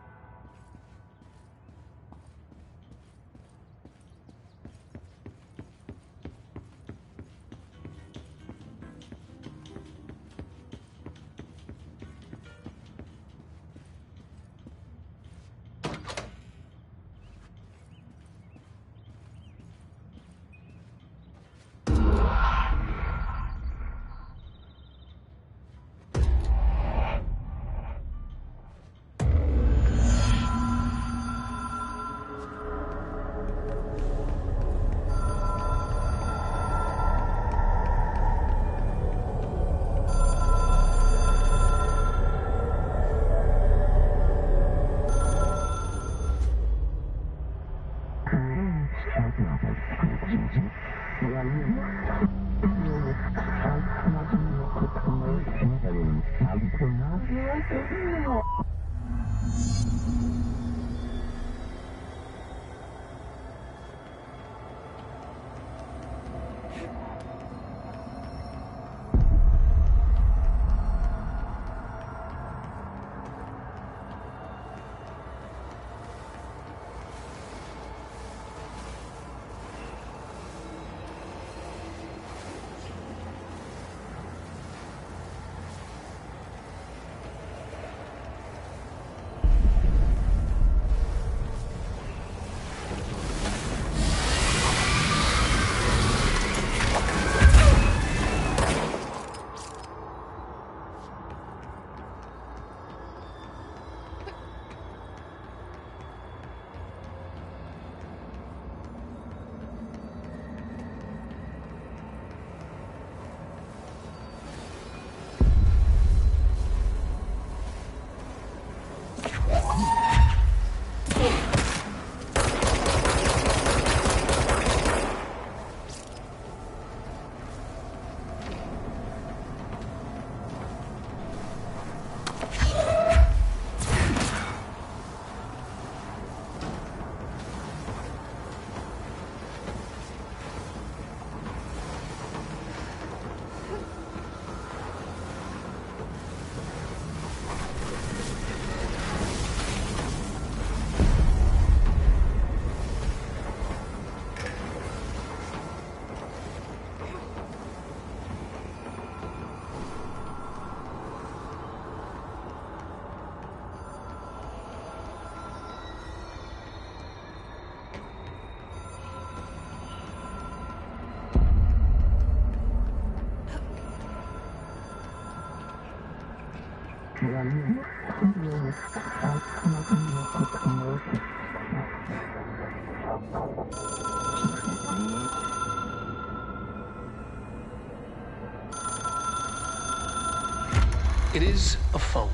It is a phone.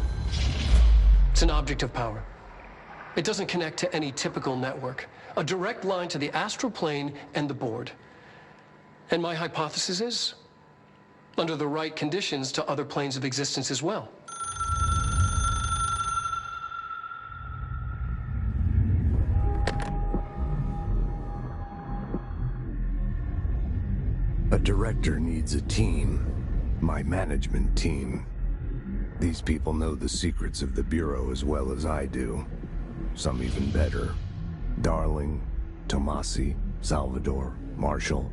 It's an object of power. It doesn't connect to any typical network. A direct line to the astral plane and the board. And my hypothesis is, under the right conditions, to other planes of existence as well. A director needs a team. My management team. These people know the secrets of the Bureau as well as I do. Some even better. Darling, Tomasi, Salvador, Marshall.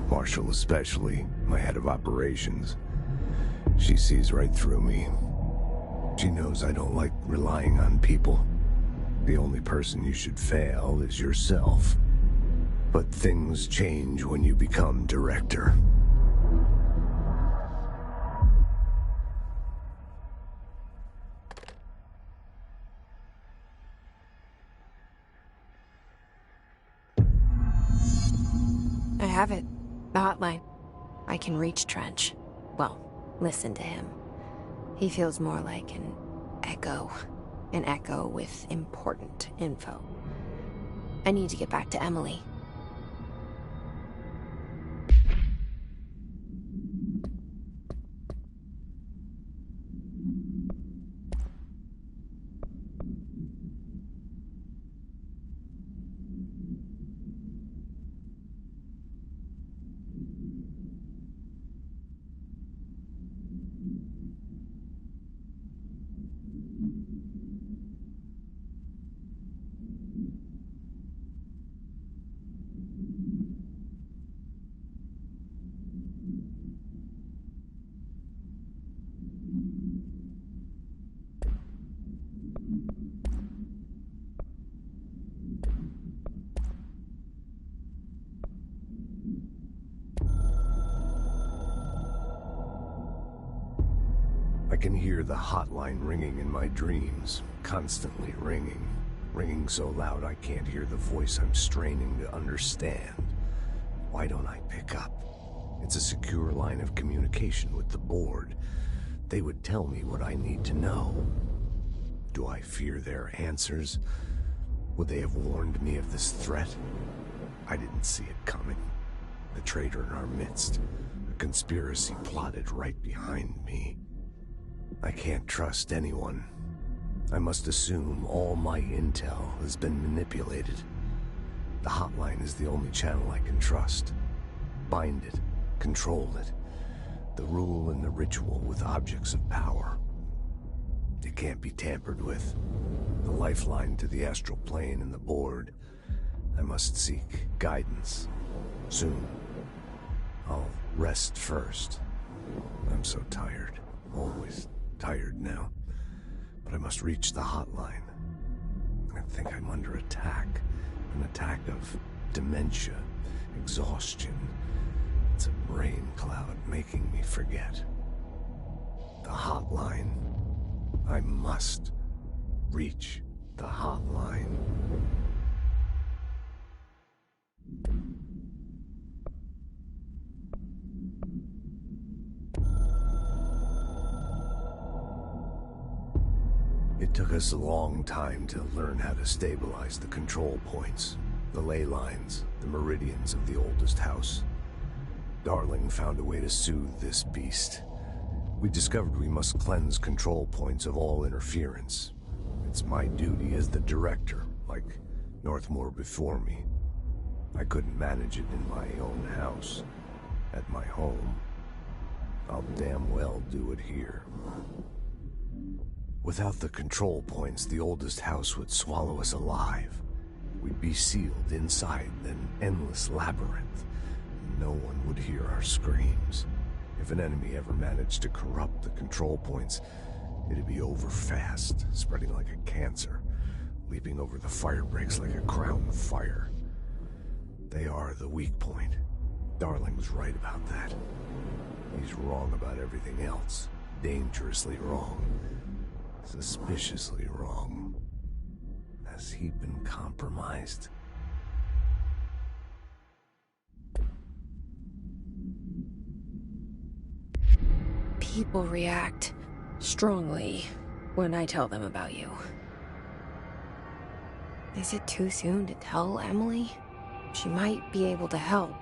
Marshall especially, my head of operations. She sees right through me. She knows I don't like relying on people. The only person you should fail is yourself. But things change when you become director. have it. The hotline. I can reach Trench. Well, listen to him. He feels more like an echo. An echo with important info. I need to get back to Emily. I can hear the hotline ringing in my dreams, constantly ringing. Ringing so loud I can't hear the voice I'm straining to understand. Why don't I pick up? It's a secure line of communication with the board. They would tell me what I need to know. Do I fear their answers? Would they have warned me of this threat? I didn't see it coming. The traitor in our midst. A conspiracy plotted right behind me. I can't trust anyone. I must assume all my intel has been manipulated. The hotline is the only channel I can trust. Bind it, control it. The rule and the ritual with objects of power. It can't be tampered with. The lifeline to the astral plane and the board. I must seek guidance. Soon. I'll rest first. I'm so tired. Always tired now. But I must reach the hotline. I think I'm under attack. An attack of dementia, exhaustion. It's a brain cloud making me forget. The hotline. I must reach the hotline. It took us a long time to learn how to stabilize the control points, the ley lines, the meridians of the oldest house. Darling found a way to soothe this beast. We discovered we must cleanse control points of all interference. It's my duty as the director, like Northmore before me. I couldn't manage it in my own house, at my home. I'll damn well do it here. Without the control points, the oldest house would swallow us alive. We'd be sealed inside an endless labyrinth. No one would hear our screams. If an enemy ever managed to corrupt the control points, it'd be over fast, spreading like a cancer, leaping over the fire breaks like a crown of fire. They are the weak point. Darling's right about that. He's wrong about everything else. Dangerously wrong. Suspiciously wrong. Has he been compromised? People react strongly when I tell them about you. Is it too soon to tell Emily? She might be able to help,